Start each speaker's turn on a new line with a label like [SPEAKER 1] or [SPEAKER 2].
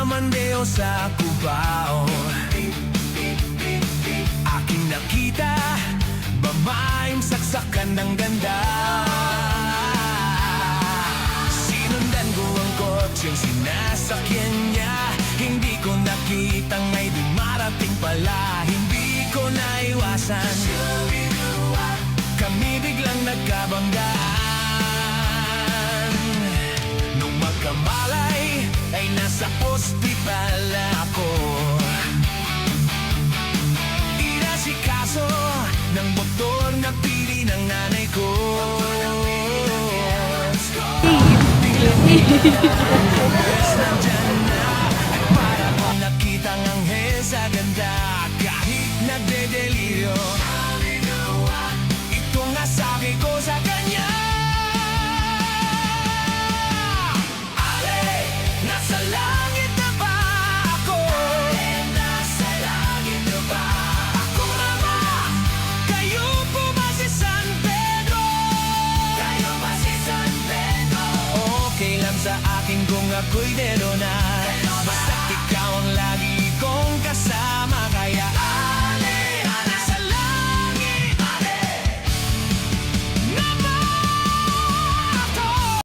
[SPEAKER 1] Mandeo sa Cubao. Aking nakita, babaeng saksakan ng ganda. Sinundan ko ang kotseng sinasakyan niya. Hindi ko nakita ngay dumarating pala. Hindi ko naiwasan, kami biglang nagkabanggaan. Nung magkamalay ay nasa ospital ako. Inasikaso ng motor na pili ng nanay ko. Yes, nandyan na, ay para kong nakitang anghel sa ganda. Kahit nagdedeliryo, ito nga sabi ko sa kanya. Ale, nasa langit na ba ako? Ale, nasa langit na ba ako? Mama, kayo po ba si San Pedro? Kayo ba si San Pedro? Okay lang sa akin kung ako'y dero na.